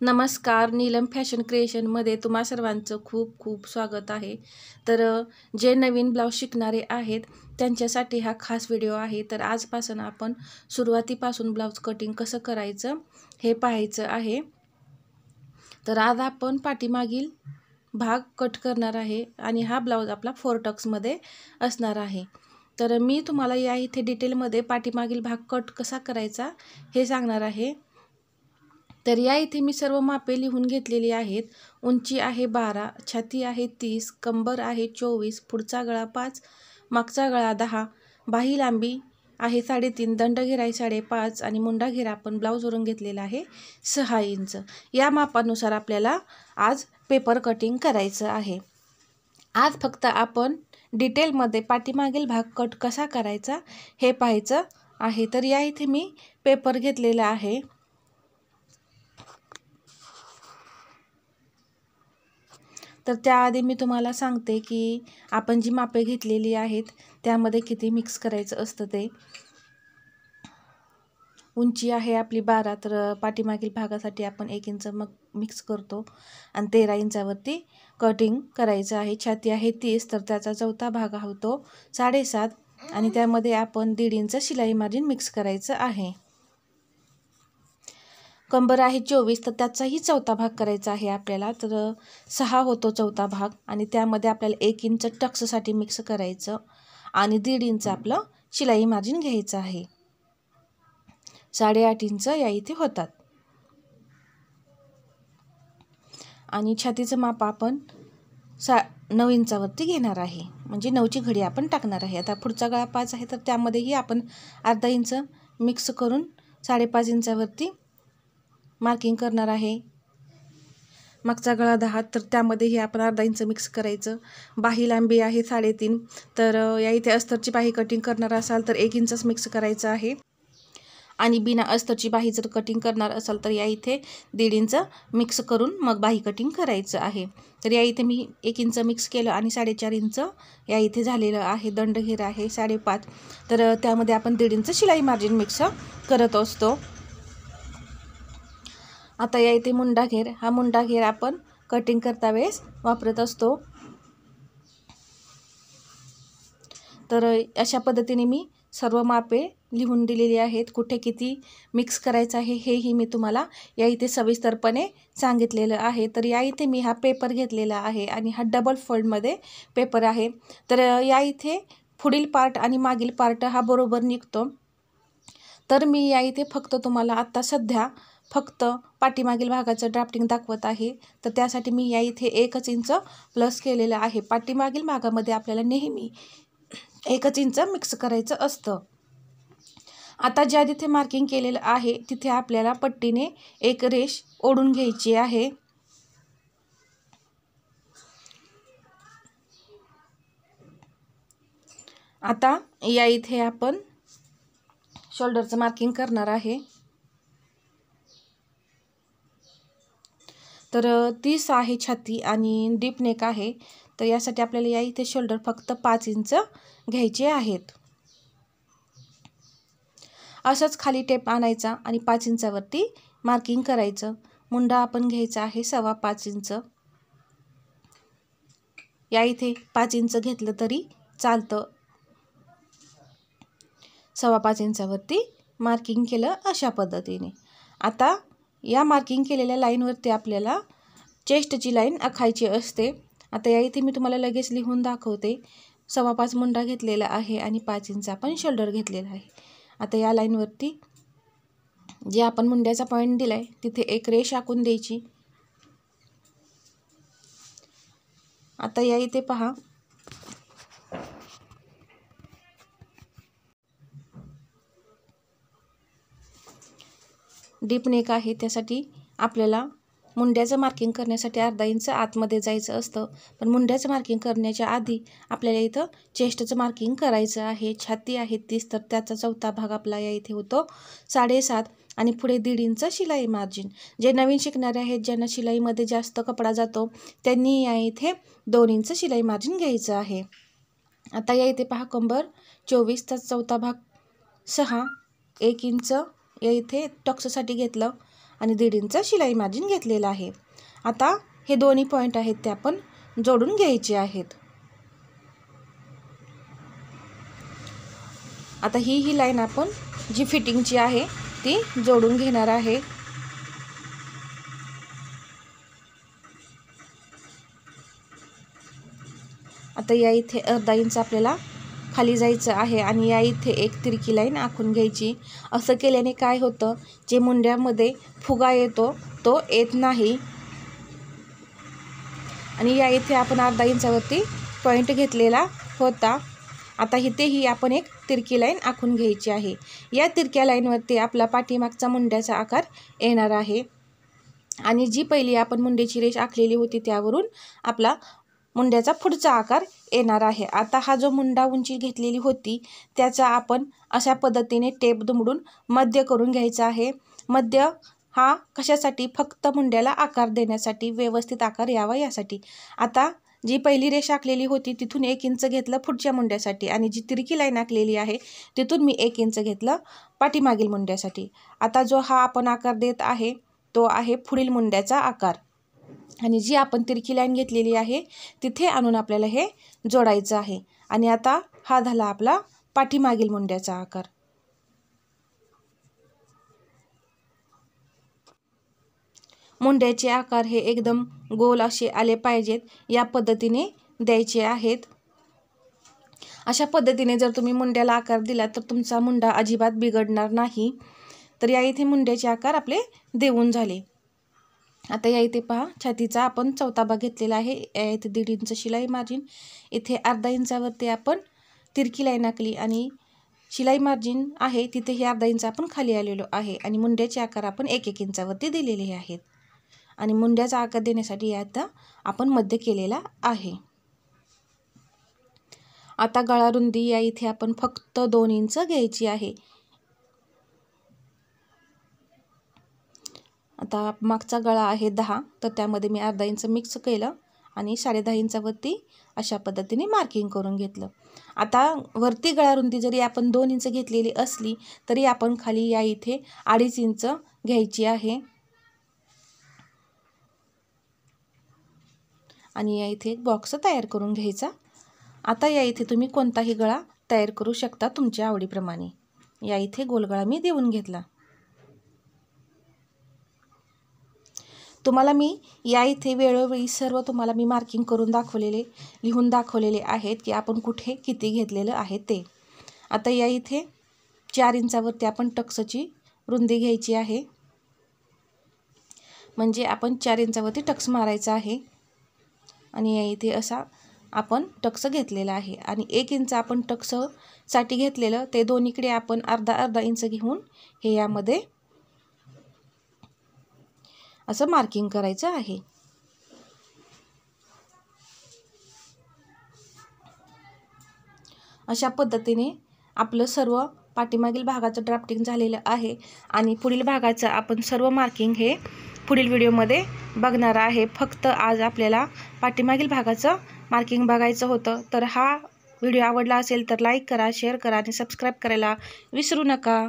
नमस्कार, नीलम फॅशन क्रिएशनमध्ये तुम्हा सर्वांचं खूप खूप स्वागत आहे. तर जे नवीन ब्लाऊज शिकणारे आहेत त्यांच्यासाठी हा खास व्हिडिओ आहे. तर आजपासून आपण सुरुवातीपासून ब्लाऊज कटिंग कसं करायचं हे पाहायचं आहे. तर आज आपण पाठीमागील भाग कट करणार आहे आणि हा ब्लाऊज आपला 4 टक्समध्ये असणार आहे. तर मी तुम्हाला या इथे डिटेलमध्ये पाठीमागील भाग कट कसा करायचा हे सांगणार आहे. तर या इथे मी सर्व मापे लिहून घेतलेली आहेत. उंची आहे 12, छाती आहे 30, कंबर आहे 24, पुढचा गळा 5, मागचा गळा 10, बाही लांबी आहे 3.5, दंडघेरा आहे 5.5 आणि मुंडा घेरा आपण ब्लाऊजवरून घेतलेला आहे 6 इंच. या मापानुसार आपल्याला आज पेपर कटिंग करायचं आहे. आज फक्त आपण डिटेलमध्ये पाठीमागील भाग कट कसा करायचा हे पाहायचं आहे. तर या इथे मी पेपर घेतलेला आहे. तर त्याआधी मी तुम्हाला सांगते की आपण जी मापे घेतलेली आहेत त्यामध्ये किती मिक्स करायचं असतं ते. उंची आहे आपली 12, तर पाठीमागील भागासाठी आपण 1 इंच मग मिक्स करतो आणि 13 इंचावरती कटिंग करायचं आहे. छाती आहे 30, तर त्याचा चौथा भाग होतो 7.5 आणि त्यामध्ये आपण 1.5 इंच शिलाई मार्जिन मिक्स करायचं आहे. कंबर आहे 24, तर त्याचाही चौथा भाग करायचा आहे आपल्याला. तर 6 होतो चौथा भाग आणि त्यामध्ये आपल्याला 1 इंच टक्ससाठी मिक्स करायचं आणि 1.5 इंच आपलं शिलाई मार्जिन घ्यायचं आहे. 8.5 इंच या इथे होतात. आणि छातीचं माप आपण 9 इंचावरती घेणार आहे, म्हणजे 9ची घडी आपण टाकणार आहे. आता पुढचा गळा 5 आहे, तर त्यामध्येही आपण अर्धा इंच मिक्स करून 5.5 इंचावरती मार्किंग करणार आहे. मागचा गळा 10, तर त्यामध्येही आपण अर्धा इंच मिक्स करायचं. बाही लांबी आहे 3.5, तर या इथे अस्तरची बाही कटिंग करणार असाल तर 1 इंचच मिक्स करायचं आहे आणि बिना अस्तरची बाही जर कटिंग करणार असाल तर या इथे 1.5 इंच मिक्स करून मग बाही कटिंग करायचं आहे. तर या इथे मी 1 इंच मिक्स केलं आणि 4.5 इंच या इथे झालेलं आहे. दंडघेरा आहे 5.5, तर त्यामध्ये आपण 1.5 इंच शिलाई मार्जिन मिक्स करत असतो. आता या इथे मुंडा घेर, हा मुंडा घेर आपण कटिंग करता वेळेस वापरत असतो. तर अशा पद्धतीने मी सर्व मापे लिहून दिलेली आहेत. कुठे किती मिक्स करायचं आहे हेही मी तुम्हाला या इथे सविस्तरपणे सांगितलेलं आहे. तर या इथे मी हा पेपर घेतलेला आहे आणि हा डबल फोल्डमध्ये पेपर आहे. तर या इथे पुढील पार्ट आणि मागील पार्ट हा बरोबर निघतो. तर मी या इथे फक्त तुम्हाला आत्ता सध्या फक्त पाठीमागील भागाचं ड्राफ्टिंग दाखवत आहे. तर त्यासाठी मी या इथे 1 इंच प्लस केलेलं आहे. पाठीमागील भागामध्ये आपल्याला नेहमी 1 इंच मिक्स करायचं असतं. आता ज्या तिथे मार्किंग केलेलं आहे तिथे आपल्याला पट्टीने एक रेष ओढून घ्यायची आहे. आता या इथे आपण शोल्डरचं मार्किंग करणार आहे. तर 30 आहे छाती आणि डीप नेक आहे. तर यासाठी आपल्याला या इथे शोल्डर फक्त 5 इंच घ्यायचे आहेत. असंच खाली टेप आणायचा आणि 5 इंचावरती मार्किंग करायचं. मुंडा आपण घ्यायचा आहे 5.25 इंच. या इथे 5 इंच घेतलं तरी चालतं. 5.25 इंचावरती मार्किंग केलं अशा पद्धतीने. आता या मार्किंग केलेल्या लाईनवरती आपल्याला चेस्टची लाईन आखायची असते. आता या इथे मी तुम्हाला लगेच लिहून दाखवते. 5.25 मुंडा घेतलेला आहे आणि 5 इंच आपण शोल्डर घेतलेला आहे. आता या लाईनवरती जे आपण मुंड्याचा पॉईंट दिला आहे तिथे एक रेष आखून द्यायची. आता या इथे पहा, डीप नेक आहे, त्यासाठी आपल्याला मुंड्याचं मार्किंग करण्यासाठी अर्धा इंच आतमध्ये जायचं असतं. पण मुंड्याचं मार्किंग करण्याच्या आधी आपल्याला इथं चेस्टचं मार्किंग करायचं आहे. छाती आहे 30, तर त्याचा चौथा भाग आपला या इथे होतो 7.5 आणि पुढे 1.5 इंच शिलाई मार्जिन. जे नवीन शिकणारे आहेत, ज्यांना शिलाईमध्ये जास्त कपडा जातो, त्यांनी या इथे 2 इंच शिलाई मार्जिन घ्यायचं आहे. आता या इथे पहा, कंबर 24, चौथा भाग 6, 1 इंच या इथे टक्ससाठी घेतलं आणि 1.5 इंच शिलाई मार्जिन घेतलेलं आहे. आता हे दोन्ही पॉईंट आहेत ते आपण जोडून घ्यायचे आहेत. आता ही लाईन आपण जी फिटिंगची आहे ती जोडून घेणार आहे. आता या इथे अर्धा इंच आपल्याला खाली जायचं आहे आणि या इथे एक तिरकी लाईन आखून घ्यायची. असं केल्याने काय होतं, जे मुंड्यामध्ये फुगा येतो तो येत नाही. आणि या इथे आपण अर्धा इंचावरती पॉईंट घेतलेला होता. आता इथेही आपण एक तिरकी लाईन आखून घ्यायची आहे. या तिरक्या लाईनवरती आपला पाठीमागचा मुंड्याचा आकार येणार आहे आणि जी पहिली आपण मुंड्याची रेष आखलेली होती त्यावरून आपला मुंड्याचा पुढचा आकार येणार आहे. आता हा जो मुंडा उंची घेतलेली होती त्याचा आपण अशा पद्धतीने टेप दुमडून मध्य करून घ्यायचा आहे. मध्य हा कशासाठी, फक्त मुंड्याला आकार देण्यासाठी, व्यवस्थित आकार यावा यासाठी. आता जी पहिली रेष आखलेली होती तिथून 1 इंच घेतलं पुढच्या मुंड्यासाठी आणि जी तिरकी लाईन आखलेली आहे तिथून मी 1 इंच घेतलं पाठीमागील मुंड्यासाठी. आता जो हा आपण आकार देत आहे तो आहे पुढील मुंड्याचा आकार आणि जी आपण तिरकी लाईन घेतलेली आहे तिथे आणून आपल्याला हे जोडायचं आहे. आणि आता हा झाला आपला पाठीमागील मुंड्याचा आकार. मुंड्याचे आकार हे एकदम गोल असे आले पाहिजेत, या पद्धतीने द्यायचे आहेत. अशा पद्धतीने जर तुम्ही मुंड्याला आकार दिला तर तुमचा मुंडा अजिबात बिघडणार नाही. तर या इथे मुंड्याचे आकार आपले देऊन झाले. आता या इथे पहा, छातीचा आपण चौथा भाग घेतलेला आहे. या इथे 1.5 इंच शिलाई मार्जिन, इथे अर्धा इंचावरती आपण तिरकी लाईन आखली आणि शिलाई मार्जिन आहे तिथे हे अर्धा इंच आपण खाली आलेलो आहे आणि मुंड्याचे आकार आपण 1-1 इंचावरती दिलेले आहेत आणि मुंड्याचा आकार देण्यासाठी आता आपण मध्य केलेला आहे. आता गळा रुंदी या इथे आपण फक्त 2 इंच घ्यायची आहे. आता मागचा गळा आहे 10, तर त्यामध्ये मी अर्धा इंच मिक्स केलं आणि 10.5 इंचावरती अशा पद्धतीने मार्किंग करून घेतलं. आता वरती गळा रुंदी जरी आपण 2 इंच घेतलेली असली तरी आपण खाली या इथे 2.5 इंच घ्यायची आहे आणि या इथे एक बॉक्स तयार करून घ्यायचा. आता या इथे तुम्ही कोणताही गळा तयार करू शकता तुमच्या आवडीप्रमाणे. या इथे गोलगळा मी देऊन घेतला. तुम्हाला मी या इथे वेळोवेळी सर्व तुम्हाला मी मार्किंग करून दाखवलेले, लिहून दाखवलेले आहेत की आपण कुठे किती घेतलेलं आहे ते. आता या इथे 4 इंचावरती आपण टक्सची रुंदी घ्यायची आहे, म्हणजे आपण 4 इंचावरती टक्स मारायचा आहे आणि या इथे असा आपण टक्स घेतलेला आहे आणि 1 इंच आपण टक्ससाठी घेतलेलं ते दोन्हीकडे आपण अर्धा इंच घेऊन हे यामध्ये असं मार्किंग करायचं आहे. अशा पद्धतीने आपलं सर्व पाठीमागील भागाचं ड्राफ्टिंग झालेलं आहे आणि पुढील भागाचं आपण सर्व मार्किंग हे पुढील व्हिडिओमध्ये बघणार आहे. फक्त आज आपल्याला पाठीमागील भागाचं मार्किंग बघायचं होतं. तर हा व्हिडिओ आवडला असेल तर लाईक करा, शेअर करा आणि सबस्क्राईब करायला विसरू नका.